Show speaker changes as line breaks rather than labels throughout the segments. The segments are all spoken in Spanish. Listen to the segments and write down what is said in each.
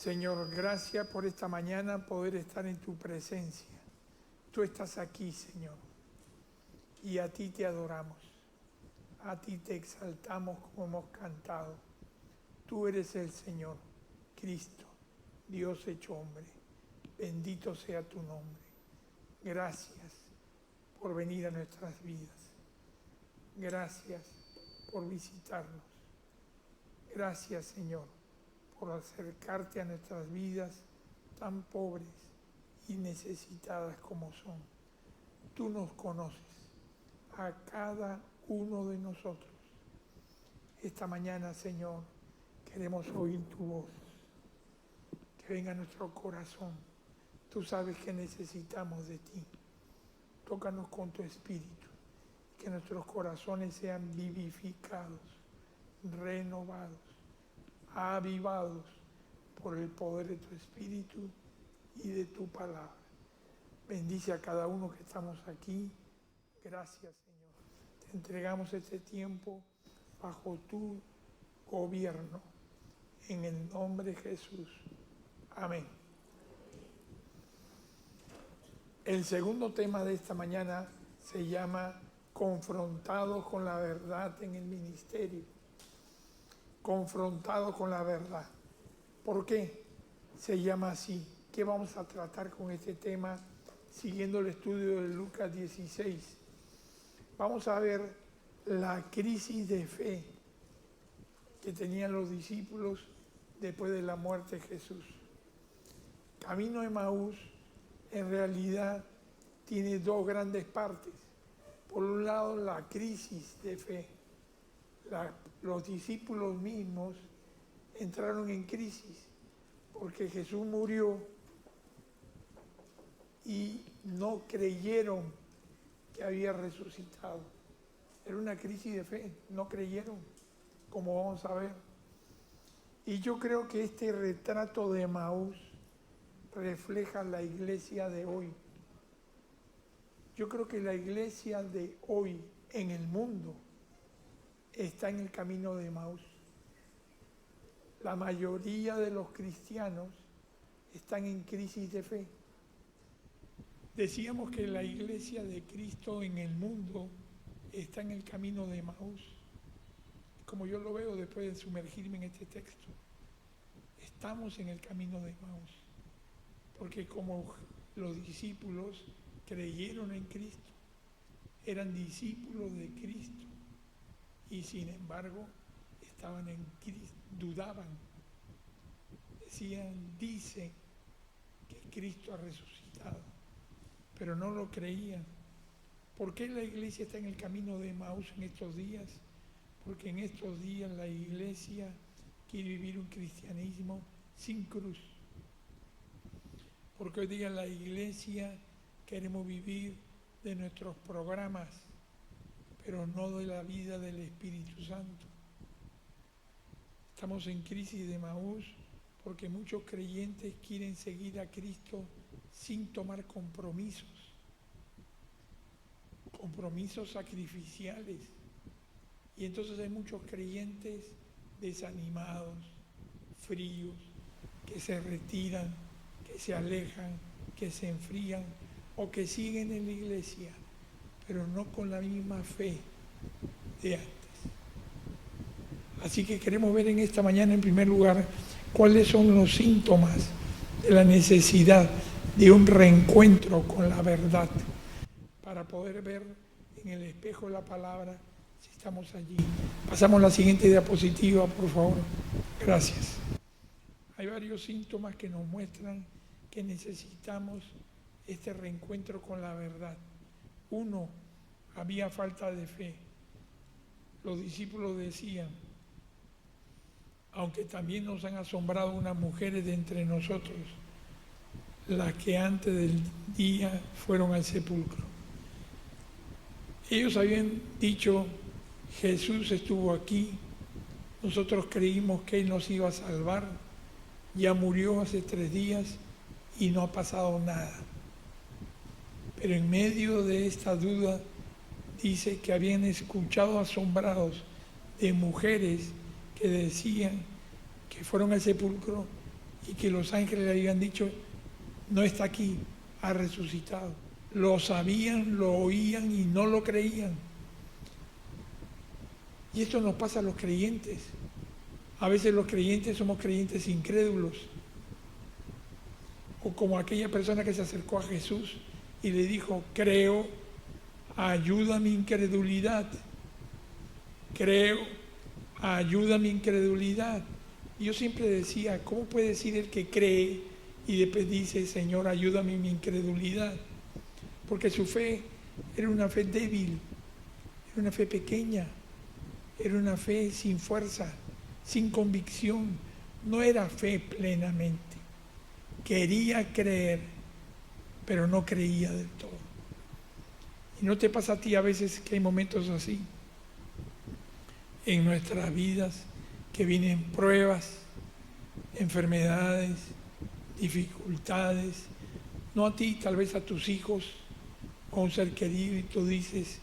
Señor, gracias por esta mañana poder estar en tu presencia. Tú estás aquí, Señor, y a ti te adoramos, a ti te exaltamos como hemos cantado. Tú eres el Señor, Cristo, Dios hecho hombre. Bendito sea tu nombre. Gracias por venir a nuestras vidas. Gracias por visitarnos. Gracias, Señor, por acercarte a nuestras vidas tan pobres y necesitadas como son. Tú nos conoces, a cada uno de nosotros. Esta mañana, Señor, queremos oír tu voz, que venga a nuestro corazón. Tú sabes que necesitamos de ti. Tócanos con tu espíritu, que nuestros corazones sean vivificados, renovados, avivados por el poder de tu espíritu y de tu palabra. Bendice a cada uno que estamos aquí. Gracias, Señor. Te entregamos este tiempo bajo tu gobierno. En el nombre de Jesús. Amén. El segundo tema de esta mañana se llama Confrontados con la verdad en el ministerio. Confrontados con la verdad. ¿Por qué se llama así? ¿Qué vamos a tratar con este tema siguiendo el estudio de Lucas 16? Vamos a ver la crisis de fe que tenían los discípulos después de la muerte de Jesús. Camino de Emaús en realidad tiene dos grandes partes. Por un lado, la crisis de fe. Los discípulos mismos entraron en crisis porque Jesús murió y no creyeron que había resucitado. Era una crisis de fe, no creyeron, como vamos a ver. Y yo creo que este retrato de Emaús refleja la iglesia de hoy. Yo creo que la iglesia de hoy en el mundo está en el camino de Emaús. La mayoría de los cristianos están en crisis de fe. Decíamos que la iglesia de Cristo en el mundo está en el camino de Emaús. Como yo lo veo después de sumergirme en este texto. Estamos en el camino de Emaús. Porque como los discípulos creyeron en Cristo, eran discípulos de Cristo y sin embargo estaban en Cristo, dudaban, dicen que Cristo ha resucitado, pero no lo creían. ¿Por qué la iglesia está en el camino de Emaús en estos días? Porque en estos días la iglesia quiere vivir un cristianismo sin cruz. Porque hoy día la iglesia queremos vivir de nuestros programas, pero no de la vida del Espíritu Santo. Estamos en crisis de Emaús porque muchos creyentes quieren seguir a Cristo sin tomar compromisos sacrificiales. Y entonces hay muchos creyentes desanimados, fríos, que se retiran, que se alejan, que se enfrían o que siguen en la iglesia, pero no con la misma fe de antes. Así que queremos ver en esta mañana, en primer lugar, cuáles son los síntomas de la necesidad de un reencuentro con la verdad, para poder ver en el espejo de la palabra si estamos allí. Pasamos a la siguiente diapositiva, por favor. Gracias. Hay varios síntomas que nos muestran que necesitamos este reencuentro con la verdad. Uno, había falta de fe. Los discípulos decían, aunque también nos han asombrado unas mujeres de entre nosotros, las que antes del día fueron al sepulcro. Ellos habían dicho, Jesús estuvo aquí, nosotros creímos que Él nos iba a salvar, ya murió hace 3 días y no ha pasado nada. Pero en medio de esta duda, dice que habían escuchado asombrados de mujeres que decían que fueron al sepulcro y que los ángeles le habían dicho, no está aquí, ha resucitado. Lo sabían, lo oían y no lo creían. Y esto nos pasa a los creyentes. A veces los creyentes somos creyentes incrédulos. O como aquella persona que se acercó a Jesús y le dijo, creo, ayuda a mi incredulidad. Creo, ayuda a mi incredulidad. Y yo siempre decía, ¿cómo puede decir el que cree y después dice, Señor, ayúdame en mi incredulidad? Porque su fe era una fe débil, era una fe pequeña, era una fe sin fuerza, sin convicción, no era fe plenamente. Quería creer, pero no creía del todo. ¿Y no te pasa a ti a veces que hay momentos así en nuestras vidas, que vienen pruebas, enfermedades, dificultades, no a ti, tal vez a tus hijos o a un ser querido, y tú dices,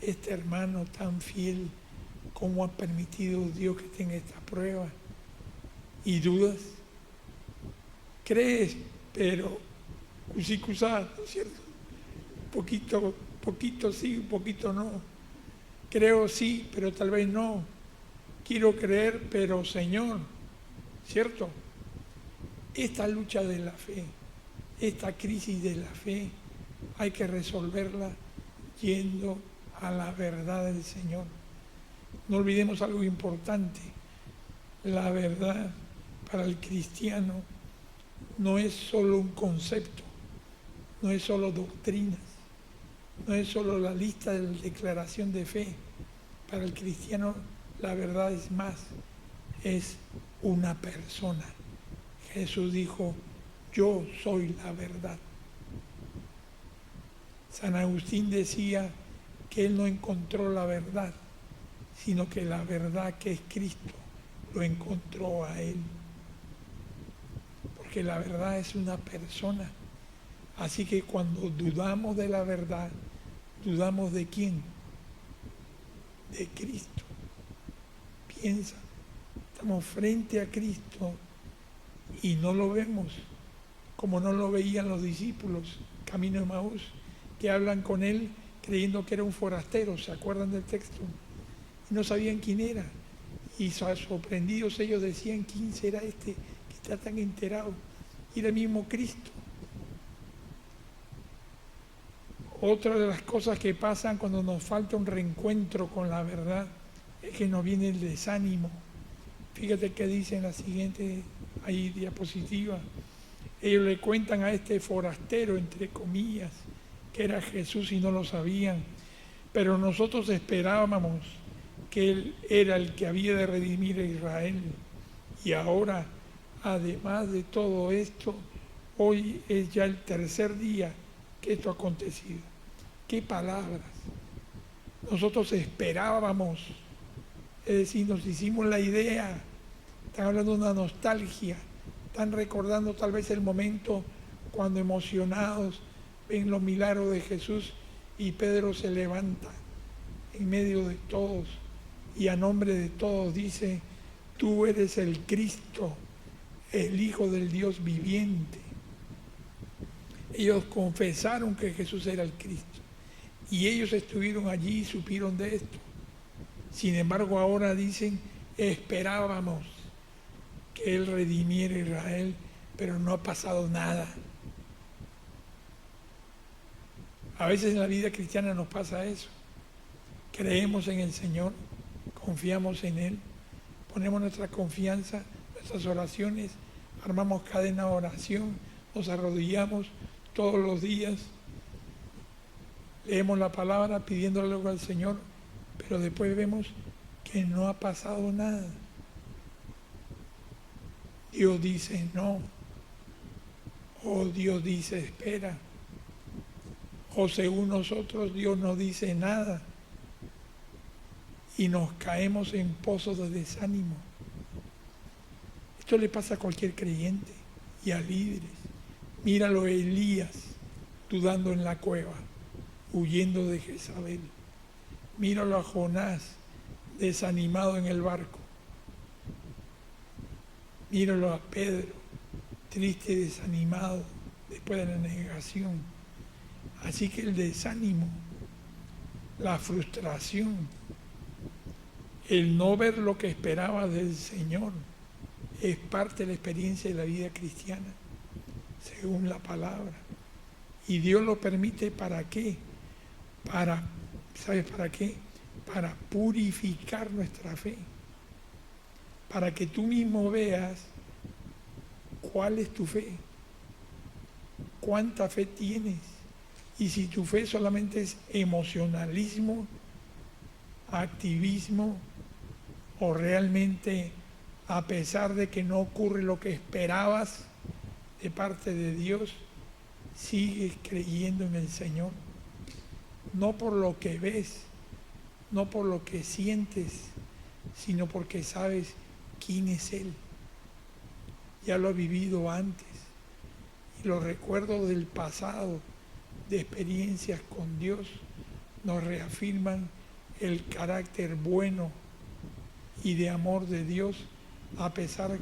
este hermano tan fiel, ¿cómo ha permitido Dios que tenga esta prueba? Y dudas, crees, pero cusicusá, ¿no es cierto? Poquito sí, un poquito no. Creo sí, pero tal vez no. Quiero creer, pero Señor, ¿cierto? Esta lucha de la fe, esta crisis de la fe, hay que resolverla yendo a la verdad del Señor. No olvidemos algo importante, la verdad para el cristiano no es solo un concepto, no es solo doctrinas, no es solo la lista de la declaración de fe. Para el cristiano la verdad es más, es una persona. Jesús dijo, yo soy la verdad. San Agustín decía que él no encontró la verdad, sino que la verdad que es Cristo lo encontró a él. Porque la verdad es una persona. Así que cuando dudamos de la verdad, ¿dudamos de quién? De Cristo. Piensa, estamos frente a Cristo y no lo vemos como no lo veían los discípulos, camino de Emaús, que hablan con él creyendo que era un forastero, ¿se acuerdan del texto? Y no sabían quién era. Y sorprendidos ellos decían, ¿quién será este que está tan enterado? Y era el mismo Cristo. Otra de las cosas que pasan cuando nos falta un reencuentro con la verdad es que nos viene el desánimo. Fíjate que dice en la siguiente ahí, diapositiva. Ellos le cuentan a este forastero, entre comillas, que era Jesús y no lo sabían. Pero nosotros esperábamos que Él era el que había de redimir a Israel. Y ahora, además de todo esto, hoy es ya el tercer día que esto ha acontecido. ¡Qué palabras! Nosotros esperábamos, es decir, nos hicimos la idea, están hablando de una nostalgia, están recordando tal vez el momento cuando emocionados ven los milagros de Jesús y Pedro se levanta en medio de todos y a nombre de todos dice, tú eres el Cristo, el Hijo del Dios viviente. Ellos confesaron que Jesús era el Cristo y ellos estuvieron allí y supieron de esto. Sin embargo, ahora dicen, esperábamos que Él redimiera a Israel, pero no ha pasado nada. A veces en la vida cristiana nos pasa eso. Creemos en el Señor, confiamos en Él, ponemos nuestra confianza, nuestras oraciones, armamos cadena de oración, nos arrodillamos todos los días, leemos la palabra pidiéndole algo al Señor, pero después vemos que no ha pasado nada. Dios dice no, o Dios dice espera, o según nosotros Dios no dice nada y nos caemos en pozos de desánimo. Esto le pasa a cualquier creyente y a líderes. Míralo a Elías dudando en la cueva, huyendo de Jezabel. Míralo a Jonás desanimado en el barco. Míralo a Pedro triste, desanimado después de la negación. Así que el desánimo, la frustración, el no ver lo que esperaba del Señor, es parte de la experiencia de la vida cristiana, según la palabra. Y Dios lo permite ¿para qué? ¿Sabes para qué? Para purificar nuestra fe. Para que tú mismo veas cuál es tu fe, cuánta fe tienes. Y si tu fe solamente es emocionalismo, activismo, o realmente, a pesar de que no ocurre lo que esperabas de parte de Dios, sigues creyendo en el Señor. No por lo que ves, no por lo que sientes, sino porque sabes quién es Él. Ya lo he vivido antes. Y los recuerdos del pasado, de experiencias con Dios, nos reafirman el carácter bueno y de amor de Dios, a pesar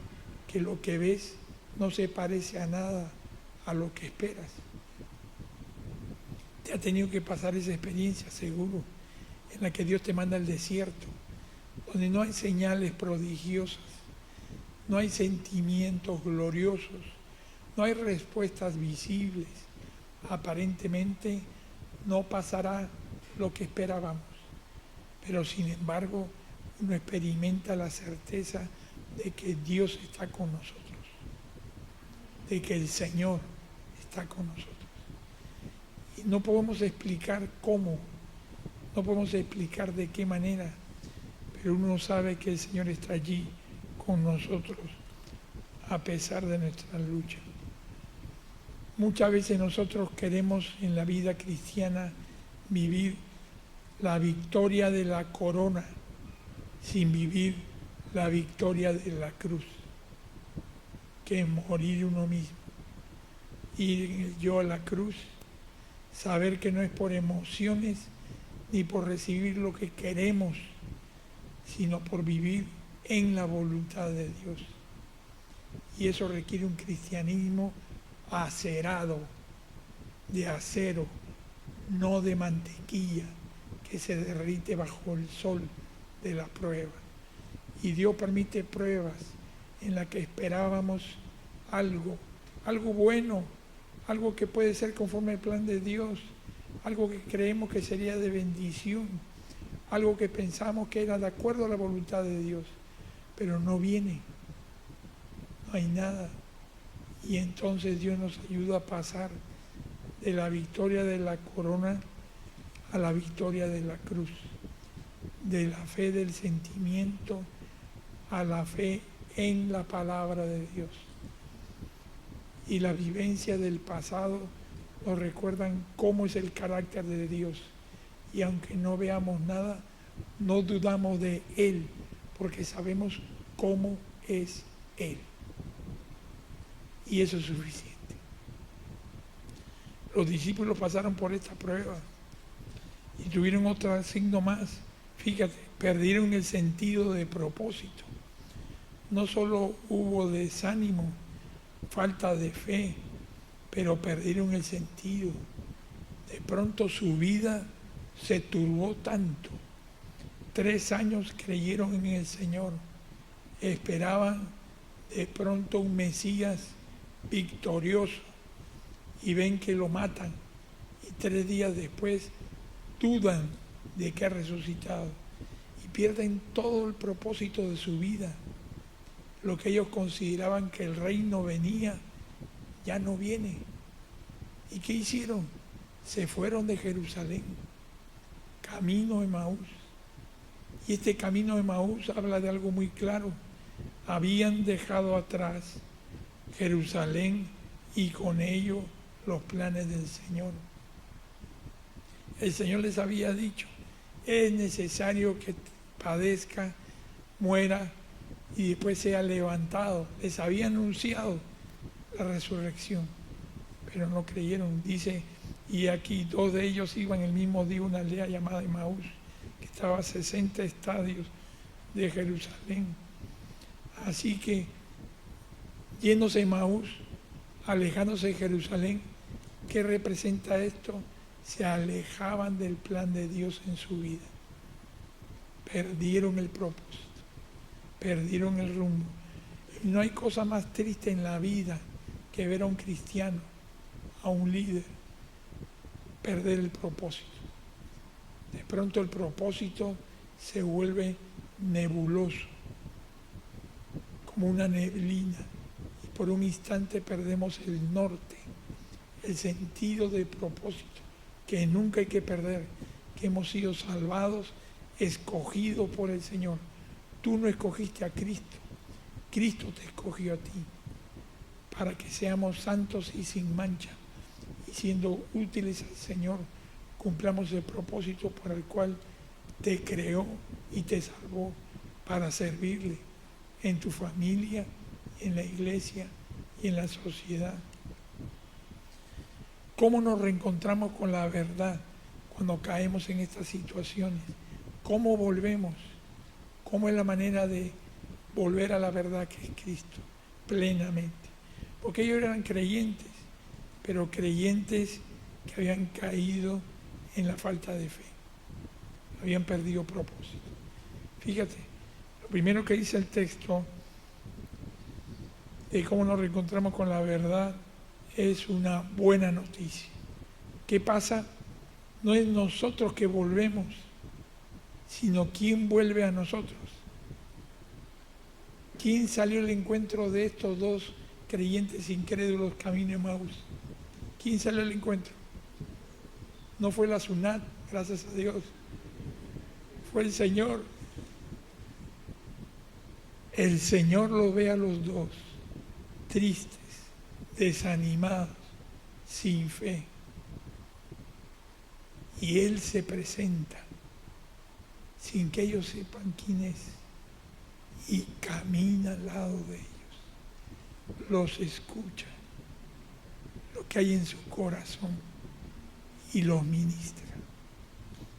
que lo que ves no se parece a nada a lo que esperas. Te ha tenido que pasar esa experiencia, seguro, en la que Dios te manda al desierto, donde no hay señales prodigiosas, no hay sentimientos gloriosos, no hay respuestas visibles. Aparentemente no pasará lo que esperábamos, pero sin embargo uno experimenta la certeza de que Dios está con nosotros, de que el Señor está con nosotros. Y no podemos explicar cómo, no podemos explicar de qué manera, pero uno sabe que el Señor está allí con nosotros a pesar de nuestra lucha. Muchas veces nosotros queremos en la vida cristiana vivir la victoria de la corona sin vivir la victoria de la cruz, que es morir uno mismo. Ir yo a la cruz, saber que no es por emociones ni por recibir lo que queremos, sino por vivir en la voluntad de Dios. Y eso requiere un cristianismo acerado, de acero, no de mantequilla que se derrite bajo el sol de la prueba. Y Dios permite pruebas en las que esperábamos algo bueno, algo que puede ser conforme al plan de Dios, algo que creemos que sería de bendición, algo que pensamos que era de acuerdo a la voluntad de Dios, pero no viene, no hay nada. Y entonces Dios nos ayuda a pasar de la victoria de la corona a la victoria de la cruz, de la fe del sentimiento a la fe en la palabra de Dios. Y la vivencia del pasado nos recuerdan cómo es el carácter de Dios. Y aunque no veamos nada, no dudamos de Él, porque sabemos cómo es Él. Y eso es suficiente. Los discípulos pasaron por esta prueba y tuvieron otro signo más. Fíjate, perdieron el sentido de propósito. No solo hubo desánimo, falta de fe, pero perdieron el sentido. De pronto su vida se turbó tanto. 3 años creyeron en el Señor, esperaban de pronto un Mesías victorioso y ven que lo matan y 3 días después dudan de que ha resucitado y pierden todo el propósito de su vida. Lo que ellos consideraban que el reino venía, ya no viene. ¿Y qué hicieron? Se fueron de Jerusalén, camino de Emaús. Y este camino de Emaús habla de algo muy claro. Habían dejado atrás Jerusalén y con ello los planes del Señor. El Señor les había dicho, es necesario que padezca, muera y después sea levantado. Les había anunciado la resurrección, pero no creyeron. Dice, y aquí 2 de ellos iban el mismo día a una aldea llamada Emaús, que estaba a 60 estadios de Jerusalén. Así que, yéndose a Emaús, alejándose de Jerusalén. ¿Qué representa esto? Se alejaban del plan de Dios en su vida. Perdieron el propósito, perdieron el rumbo. Y no hay cosa más triste en la vida que ver a un cristiano, a un líder, perder el propósito. De pronto el propósito se vuelve nebuloso, como una neblina, y por un instante perdemos el norte, el sentido de propósito, que nunca hay que perder, que hemos sido salvados, escogidos por el Señor. Tú no escogiste a Cristo, Cristo te escogió a ti, para que seamos santos y sin mancha, y siendo útiles al Señor, cumplamos el propósito por el cual te creó y te salvó, para servirle en tu familia, en la iglesia y en la sociedad. ¿Cómo nos reencontramos con la verdad cuando caemos en estas situaciones? ¿Cómo volvemos? ¿Cómo es la manera de volver a la verdad que es Cristo plenamente? Porque ellos eran creyentes, pero creyentes que habían caído en la falta de fe, habían perdido propósito. Fíjate, lo primero que dice el texto de cómo nos reencontramos con la verdad es una buena noticia. ¿Qué pasa? No es nosotros que volvemos, sino quién vuelve a nosotros. ¿Quién salió al encuentro de estos dos creyentes incrédulos camino de Emaús? ¿Quién salió al encuentro? No fue la SUNAT, gracias a Dios. Fue el Señor. El Señor los ve a los dos, tristes, desanimados, sin fe. Y Él se presenta sin que ellos sepan quién es y camina al lado de ellos. Los escucha, lo que hay en su corazón, y los ministra.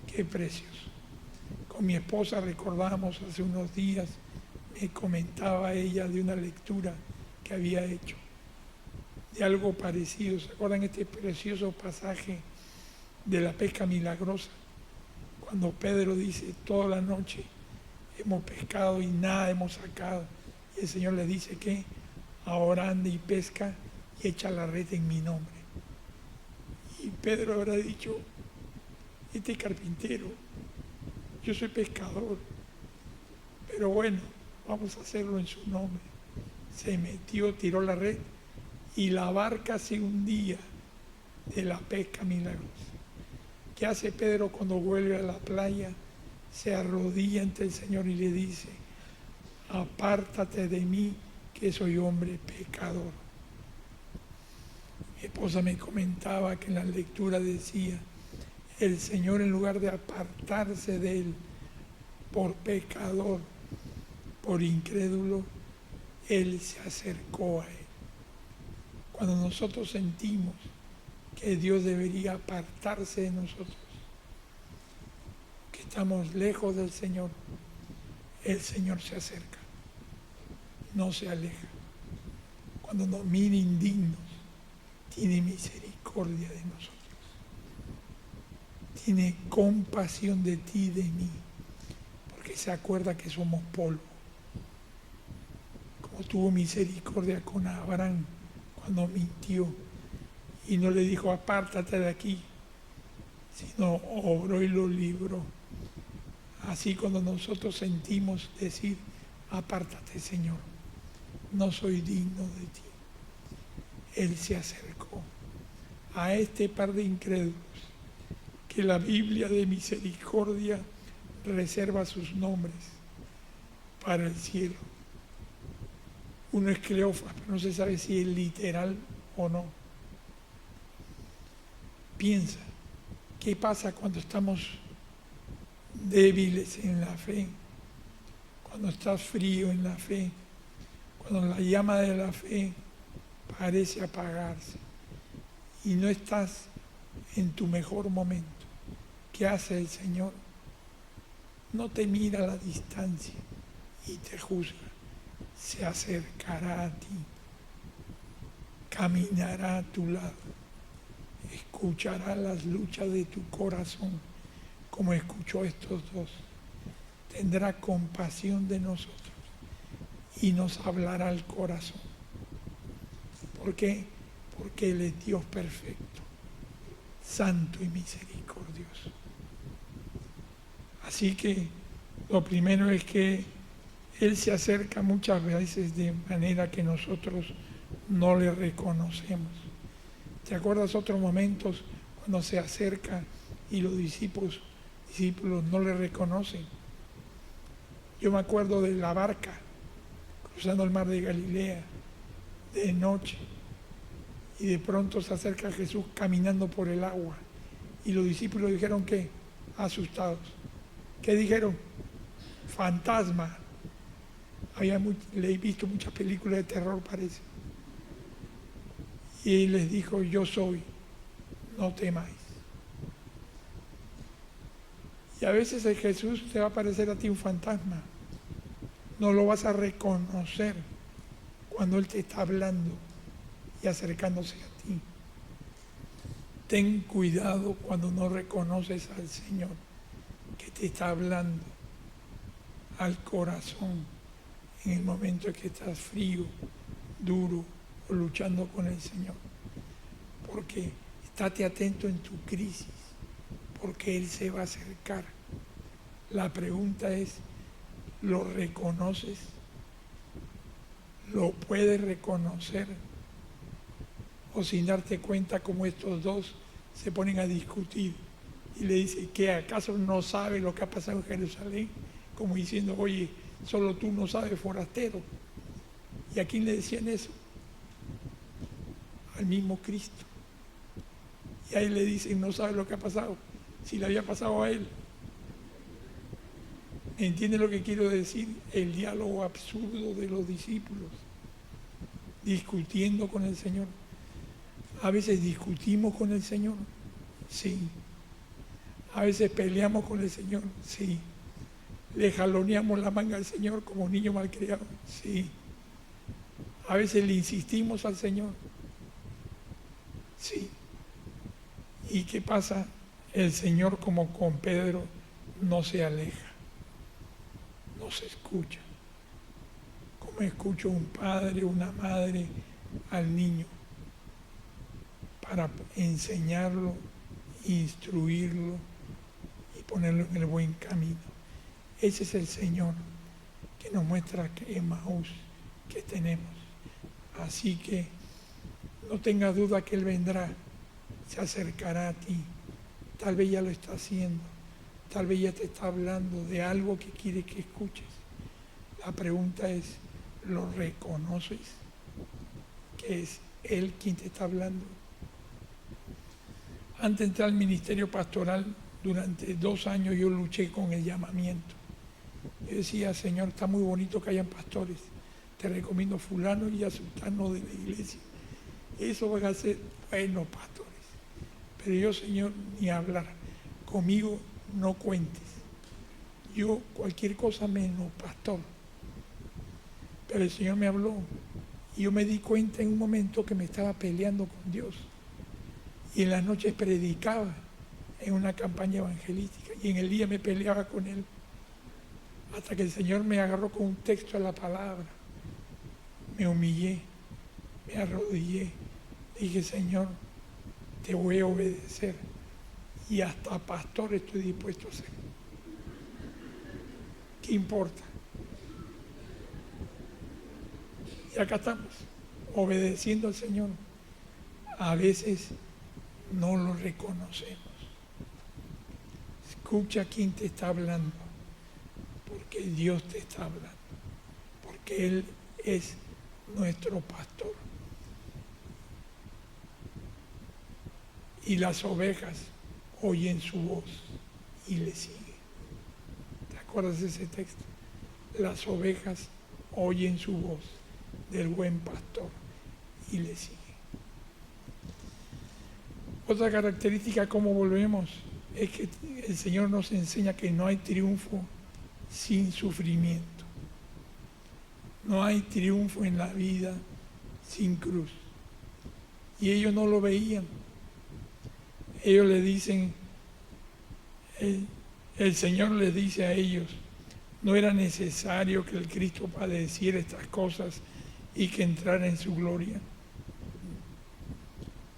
Qué precioso. Con mi esposa recordamos hace unos días, me comentaba ella de una lectura que había hecho, de algo parecido. ¿Se acuerdan este precioso pasaje de la pesca milagrosa? Cuando Pedro dice, toda la noche hemos pescado y nada hemos sacado. Y el Señor le dice que ahora ande y pesca y echa la red en mi nombre. Y Pedro habrá dicho, este carpintero, yo soy pescador, pero bueno, vamos a hacerlo en su nombre. Se metió, tiró la red y la barca se hundía de la pesca milagrosa. ¿Qué hace Pedro cuando vuelve a la playa? Se arrodilla ante el Señor y le dice, apártate de mí, que soy hombre pecador. Mi esposa me comentaba que en la lectura decía, el Señor en lugar de apartarse de él por pecador, por incrédulo, Él se acercó a él. Cuando nosotros sentimos que Dios debería apartarse de nosotros, que estamos lejos del Señor, el Señor se acerca, no se aleja. Cuando nos mira indignos, tiene misericordia de nosotros. Tiene compasión de ti y de mí, porque se acuerda que somos polvo. Como tuvo misericordia con Abraham cuando mintió y no le dijo apártate de aquí, sino obró y lo libró. Así cuando nosotros sentimos decir apártate, Señor, no soy digno de ti, Él se acercó a este par de incrédulos que la Biblia de misericordia reserva sus nombres para el cielo. Uno es Cleofas, pero no se sabe si es literal o no. Piensa, ¿qué pasa cuando estamos débiles en la fe? Cuando estás frío en la fe, cuando la llama de la fe parece apagarse y no estás en tu mejor momento. ¿Qué hace el Señor? No te mira a la distancia y te juzga, se acercará a ti. caminará a tu lado, escuchará las luchas de tu corazón, como escuchó estos dos. Tendrá compasión de nosotros y nos hablará al corazón. ¿Por qué? Porque Él es Dios perfecto, santo y misericordioso. Así que lo primero es que Él se acerca muchas veces de manera que nosotros no le reconocemos. ¿Te acuerdas otros momentos cuando se acerca y los discípulos no le reconocen? Yo me acuerdo de la barca cruzando el mar de Galilea de noche y de pronto se acerca Jesús caminando por el agua y los discípulos dijeron ¿qué? Asustados. ¿Qué dijeron? Fantasma. Le he visto muchas películas de terror, parece. Y Él les dijo, yo soy, no temáis. Y a veces el Jesús te va a parecer a ti un fantasma. No lo vas a reconocer cuando Él te está hablando y acercándose a ti. Ten cuidado cuando no reconoces al Señor que te está hablando al corazón en el momento en que estás frío, duro o luchando con el Señor. Porque estate atento en tu crisis, porque Él se va a acercar. La pregunta es, ¿lo reconoces? ¿Lo puedes reconocer? O sin darte cuenta como estos dos se ponen a discutir y le dicen, ¿qué acaso no sabe lo que ha pasado en Jerusalén? Como diciendo, oye, solo tú no sabes, forastero. ¿Y a quién le decían eso? Al mismo Cristo. Y a Él le dicen, no sabe lo que ha pasado, si le había pasado a Él. ¿Entiende lo que quiero decir? El diálogo absurdo de los discípulos, discutiendo con el Señor. A veces discutimos con el Señor, sí. A veces peleamos con el Señor, sí. Le jaloneamos la manga al Señor como niño malcriado, sí. A veces le insistimos al Señor, sí. ¿Y qué pasa? El Señor, como con Pedro, no se aleja, no se escucha. Como escucha un padre, una madre al niño, para enseñarlo, instruirlo y ponerlo en el buen camino. Ese es el Señor que nos muestra que Emaús que tenemos. Así que no tengas duda que Él vendrá, se acercará a ti. Tal vez ya lo está haciendo, tal vez ya te está hablando de algo que quiere que escuches. La pregunta es, ¿lo reconoces? Que es Él quien te está hablando. Antes de entrar al ministerio pastoral, durante 2 años yo luché con el llamamiento. Yo decía, Señor, está muy bonito que hayan pastores. Te recomiendo fulano y a sultano de la iglesia. Eso van a ser buenos pastores. Pero yo, Señor, ni hablar. Conmigo no cuentes. Yo cualquier cosa menos pastor. Pero el Señor me habló. Y yo me di cuenta en un momento que me estaba peleando con Dios. Y en las noches predicaba en una campaña evangelística. Y en el día me peleaba con Él. Hasta que el Señor me agarró con un texto de la palabra. Me humillé, me arrodillé. Dije, Señor, te voy a obedecer. Y hasta pastor estoy dispuesto a ser. ¿Qué importa? Y acá estamos, obedeciendo al Señor. A veces no lo reconocemos. Escucha quién te está hablando. Porque Dios te está hablando. Porque Él es nuestro pastor. Y las ovejas oyen su voz y le siguen. ¿Te acuerdas de ese texto? Las ovejas oyen su voz del buen pastor y le siguen. Otra característica, como volvemos, es que el Señor nos enseña que no hay triunfo sin sufrimiento. No hay triunfo en la vida sin cruz. y ellos no lo veían. Ellos le dicen, el Señor les dice a ellos, no era necesario que el Cristo padeciera estas cosas y que entrara en su gloria.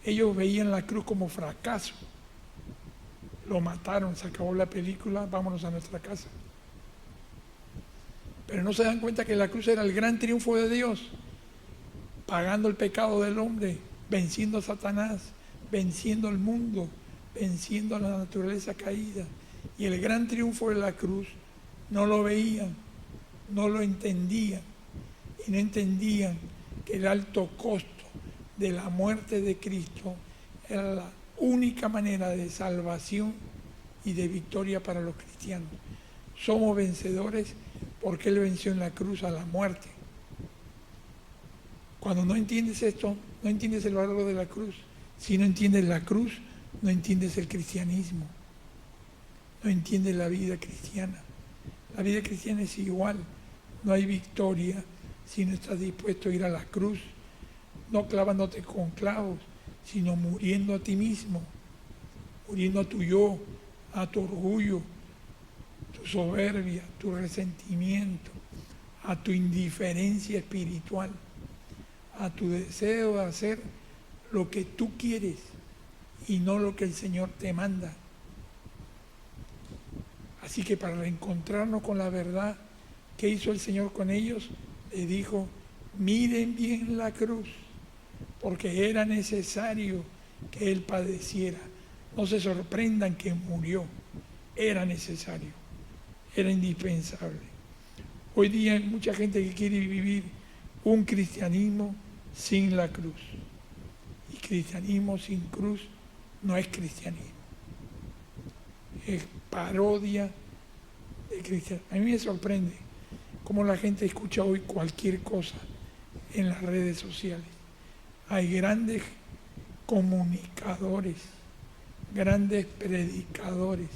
Ellos veían la cruz como fracaso. Lo mataron, se acabó la película, vámonos a nuestra casa. Pero no se dan cuenta que la cruz era el gran triunfo de Dios, pagando el pecado del hombre, venciendo a Satanás, venciendo al mundo, venciendo a la naturaleza caída. Y el gran triunfo de la cruz no lo veían, no lo entendían, y no entendían que el alto costo de la muerte de Cristo era la única manera de salvación y de victoria para los cristianos. Somos vencedores porque Él venció en la cruz a la muerte. Cuando no entiendes esto, no entiendes el valor de la cruz. Si no entiendes la cruz, no entiendes el cristianismo, no entiendes la vida cristiana. La vida cristiana es igual, no hay victoria si no estás dispuesto a ir a la cruz, no clavándote con clavos, sino muriendo a ti mismo, muriendo a tu yo, a tu orgullo, tu soberbia, tu resentimiento, a tu indiferencia espiritual, a tu deseo de hacer lo que tú quieres y no lo que el Señor te manda. Así que para reencontrarnos con la verdad, ¿qué hizo el Señor con ellos? Les dijo, miren bien la cruz, porque era necesario que Él padeciera. No se sorprendan que murió, era necesario, era indispensable. Hoy día hay mucha gente que quiere vivir un cristianismo sin la cruz. Y cristianismo sin cruz no es cristianismo. Es parodia de cristianismo. A mí me sorprende cómo la gente escucha hoy cualquier cosa en las redes sociales. Hay grandes comunicadores, grandes predicadores,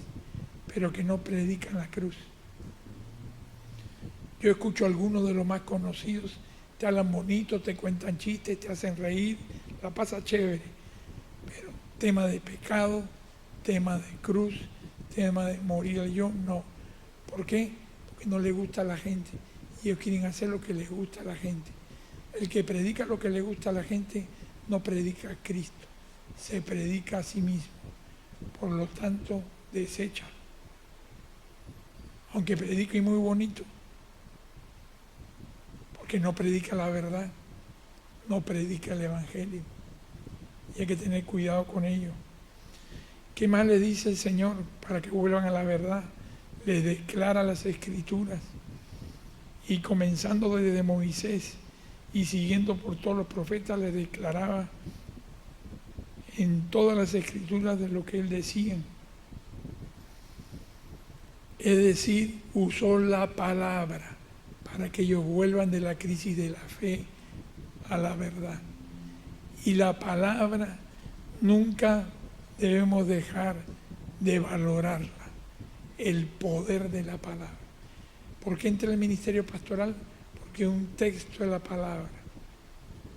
pero que no predican la cruz. Yo escucho a algunos de los más conocidos, te hablan bonito, te cuentan chistes, te hacen reír, la pasa chévere, pero tema de pecado, tema de cruz, tema de morir al yo, no. ¿Por qué? Porque no le gusta a la gente y ellos quieren hacer lo que les gusta a la gente. El que predica lo que le gusta a la gente no predica a Cristo, se predica a sí mismo, por lo tanto desecha. Aunque predique muy bonito, porque no predica la verdad, no predica el Evangelio. Y hay que tener cuidado con ello. ¿Qué más le dice el Señor para que vuelvan a la verdad? Les declara las Escrituras. Y comenzando desde Moisés y siguiendo por todos los profetas, les declaraba en todas las Escrituras de lo que Él decía. Es decir, usó la palabra para que ellos vuelvan de la crisis de la fe a la verdad. Y la palabra nunca debemos dejar de valorarla, el poder de la palabra. ¿Por qué entra el ministerio pastoral? Porque un texto de la palabra,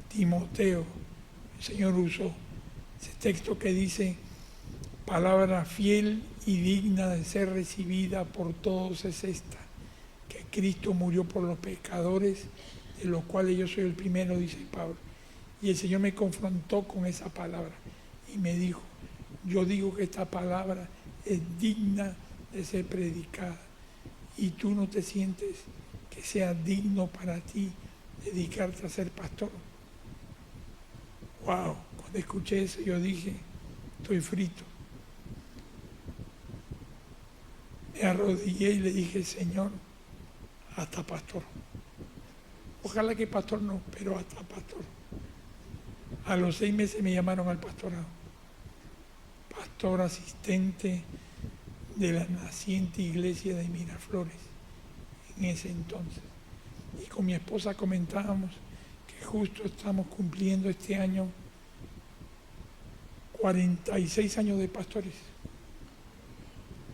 Timoteo, el Señor usó ese texto que dice, palabra fiel y digna de ser recibida por todos es esta, que Cristo murió por los pecadores, de los cuales yo soy el primero, dice Pablo. Y el Señor me confrontó con esa palabra y me dijo, yo digo que esta palabra es digna de ser predicada y tú no te sientes que sea digno para ti dedicarte a ser pastor. Wow, cuando escuché eso yo dije, estoy frito. Me arrodillé y le dije, Señor, hasta pastor. Ojalá que pastor no, pero hasta pastor. A los 6 meses me llamaron al pastorado. Pastor asistente de la naciente iglesia de Miraflores, en ese entonces. Y con mi esposa comentábamos que justo estamos cumpliendo este año 46 años de pastores.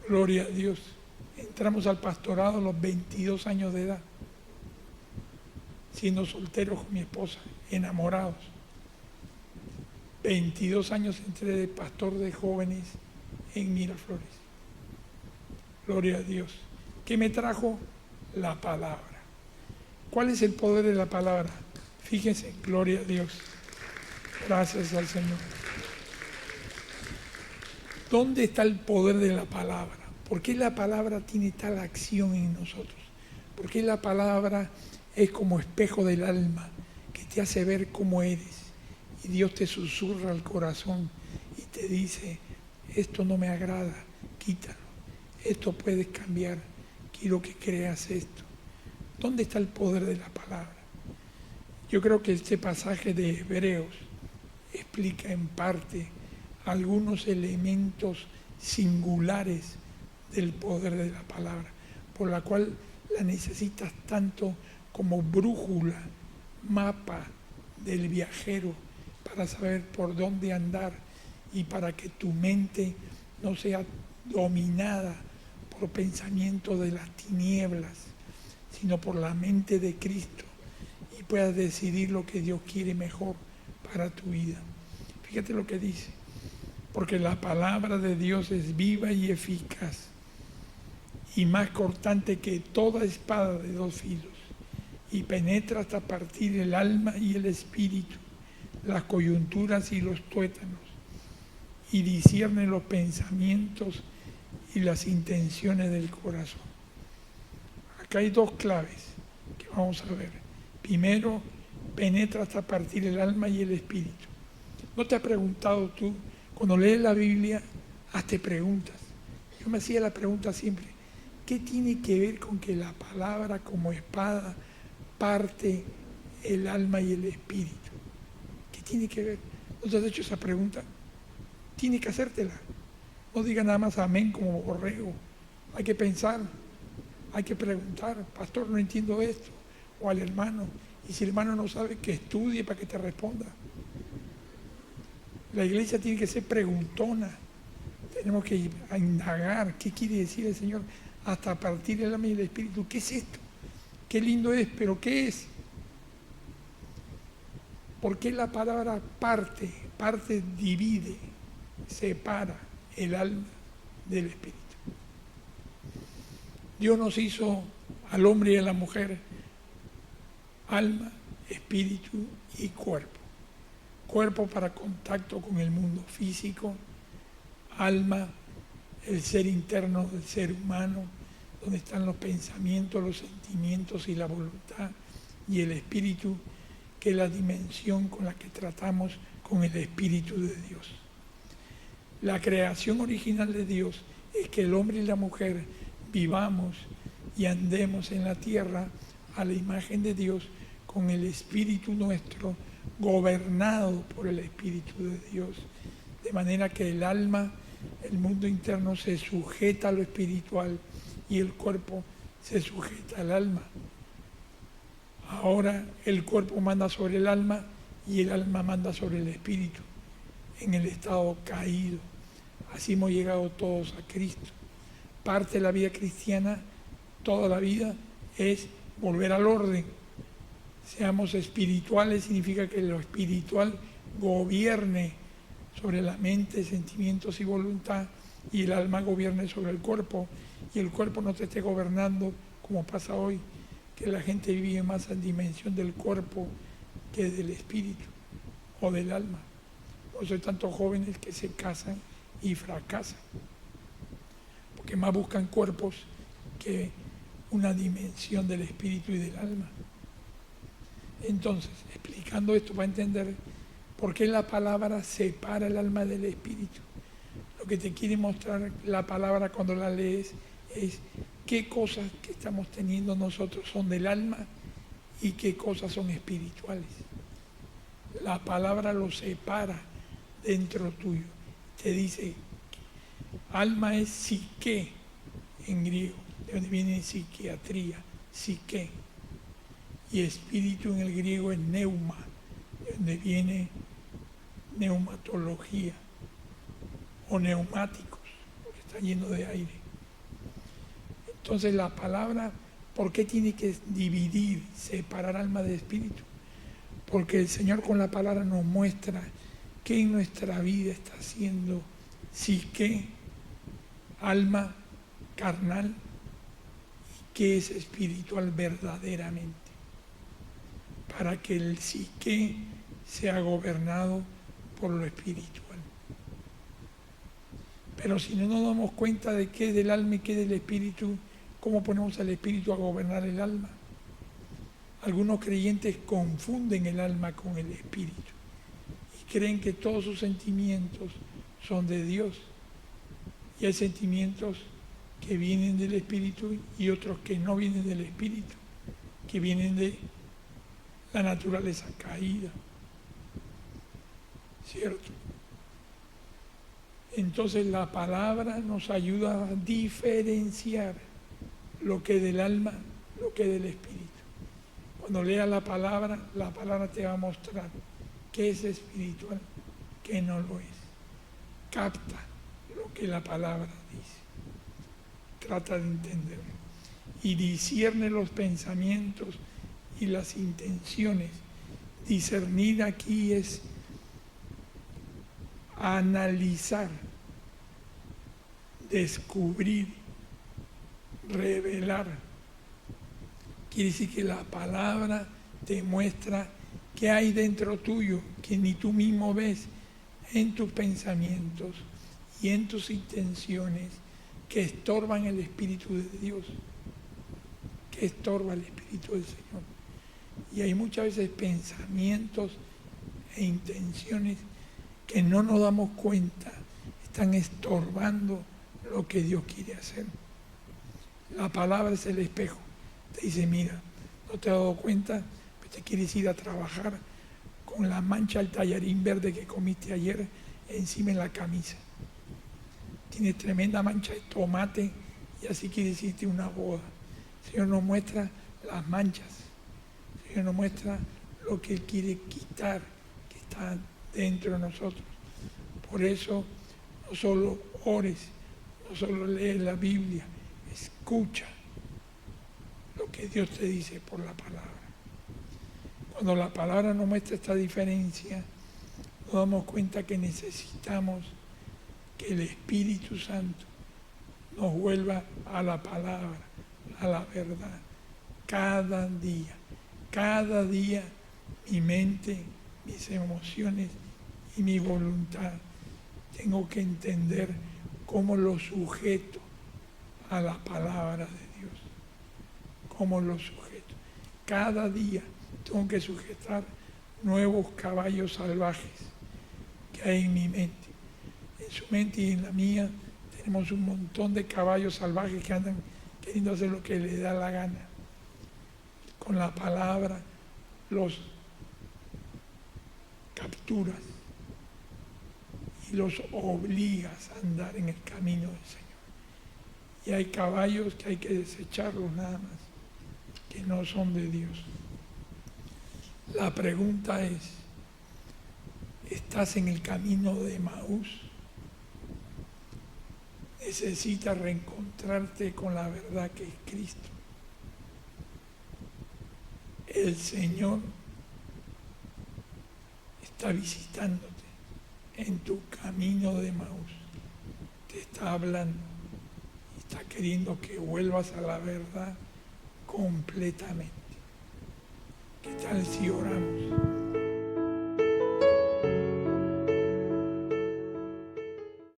Gloria a Dios. Entramos al pastorado a los 22 años de edad, siendo solteros con mi esposa, enamorados. 22 años entré de pastor de jóvenes en Miraflores. Gloria a Dios. ¿Qué me trajo? La palabra. ¿Cuál es el poder de la palabra? Fíjense, gloria a Dios. Gracias al Señor. ¿Dónde está el poder de la palabra? ¿Por qué la palabra tiene tal acción en nosotros? ¿Por qué la palabra es como espejo del alma que te hace ver cómo eres? Y Dios te susurra al corazón y te dice, esto no me agrada, quítalo. Esto puedes cambiar, quiero que creas esto. ¿Dónde está el poder de la palabra? Yo creo que este pasaje de Hebreos explica en parte algunos elementos singulares del poder de la palabra, por la cual la necesitas tanto como brújula, mapa del viajero para saber por dónde andar y para que tu mente no sea dominada por pensamientos de las tinieblas, sino por la mente de Cristo y puedas decidir lo que Dios quiere mejor para tu vida. Fíjate lo que dice, porque la palabra de Dios es viva y eficaz y más cortante que toda espada de dos filos y penetra hasta partir el alma y el espíritu, las coyunturas y los tuétanos, y discierne los pensamientos y las intenciones del corazón. Acá hay dos claves que vamos a ver. Primero, penetra hasta partir el alma y el espíritu. ¿No te has preguntado tú, cuando lees la Biblia, hazte preguntas? Yo me hacía la pregunta siempre, ¿qué tiene que ver con que la palabra como espada parte el alma y el espíritu? ¿Qué tiene que ver? ¿No te has hecho esa pregunta? Tienes que hacértela. No diga nada más amén como borrego. Hay que pensar, hay que preguntar. Pastor, no entiendo esto. O al hermano. Y si el hermano no sabe, que estudie para que te responda. La iglesia tiene que ser preguntona. Tenemos que ir a indagar. ¿Qué quiere decir el Señor? Hasta partir el alma y el espíritu. ¿Qué es esto? Qué lindo es, pero ¿qué es? ¿Por qué la palabra parte? Parte divide, separa el alma del espíritu. Dios nos hizo al hombre y a la mujer alma, espíritu y cuerpo. Cuerpo para contacto con el mundo físico, alma, el ser interno del ser humano, donde están los pensamientos, los sentimientos y la voluntad, y el espíritu, que es la dimensión con la que tratamos con el Espíritu de Dios. La creación original de Dios es que el hombre y la mujer vivamos y andemos en la tierra a la imagen de Dios, con el espíritu nuestro gobernado por el Espíritu de Dios, de manera que el alma, el mundo interno, se sujeta a lo espiritual y el cuerpo se sujeta al alma. Ahora el cuerpo manda sobre el alma y el alma manda sobre el espíritu, en el estado caído. Así hemos llegado todos a Cristo. Parte de la vida cristiana, toda la vida, es volver al orden. Seamos espirituales, significa que lo espiritual gobierne sobre la mente, sentimientos y voluntad, y el alma gobierne sobre el cuerpo, y el cuerpo no te esté gobernando como pasa hoy, que la gente vive más en dimensión del cuerpo que del espíritu o del alma. Por eso hay tantos jóvenes que se casan y fracasan, porque más buscan cuerpos que una dimensión del espíritu y del alma. Entonces, explicando esto para entender por qué la palabra separa el alma del espíritu. Lo que te quiere mostrar la palabra cuando la lees es qué cosas que estamos teniendo nosotros son del alma y qué cosas son espirituales. La palabra lo separa dentro tuyo. Te dice, alma es psique en griego, de donde viene psiquiatría, psique. Y espíritu en el griego es neuma, de donde viene neumatología o neumáticos, porque está lleno de aire. Entonces la palabra, ¿por qué tiene que dividir, separar alma de espíritu? Porque el Señor con la palabra nos muestra qué en nuestra vida está siendo psique, alma, carnal, y qué es espiritual verdaderamente, para que el psique sea gobernado por lo espiritual. Pero si no nos damos cuenta de qué es del alma y qué es del espíritu, ¿cómo ponemos al espíritu a gobernar el alma? Algunos creyentes confunden el alma con el espíritu y creen que todos sus sentimientos son de Dios. Y hay sentimientos que vienen del espíritu y otros que no vienen del espíritu, que vienen de la naturaleza caída. ¿Cierto? Entonces la palabra nos ayuda a diferenciar lo que es del alma, lo que es del espíritu. Cuando leas la palabra te va a mostrar qué es espiritual, qué no lo es. Capta lo que la palabra dice. Trata de entenderlo. Y discierne los pensamientos y las intenciones. Discernir aquí es analizar, descubrir, revelar. Quiere decir que la palabra te muestra qué hay dentro tuyo, que ni tú mismo ves en tus pensamientos y en tus intenciones, que estorban el Espíritu de Dios, que estorba el Espíritu del Señor. Y hay muchas veces pensamientos e intenciones que no nos damos cuenta, están estorbando lo que Dios quiere hacer. La palabra es el espejo. Te dice, mira, no te has dado cuenta, pero te quieres ir a trabajar con la mancha del tallarín verde que comiste ayer encima en la camisa. Tienes tremenda mancha de tomate y así quieres irte a una boda. El Señor nos muestra las manchas. El Señor nos muestra lo que Él quiere quitar, que está dentro de nosotros. Por eso no solo ores, no solo lees la Biblia, escucha lo que Dios te dice por la palabra. Cuando la palabra nos muestra esta diferencia, nos damos cuenta que necesitamos que el Espíritu Santo nos vuelva a la palabra, a la verdad, cada día mi mente, mis emociones y mi voluntad. Tengo que entender cómo lo sujeto a la palabra de Dios. Cómo lo sujeto. Cada día tengo que sujetar nuevos caballos salvajes que hay en mi mente. En su mente y en la mía tenemos un montón de caballos salvajes que andan queriendo hacer lo que les da la gana. Con la palabra los capturas y los obligas a andar en el camino del Señor. Y hay caballos que hay que desecharlos nada más, que no son de Dios. La pregunta es, ¿estás en el camino de Emaús? Necesitas reencontrarte con la verdad que es Cristo. El Señor está visitándote en tu camino de Emaús. Te está hablando y está queriendo que vuelvas a la verdad completamente. ¿Qué tal si oramos?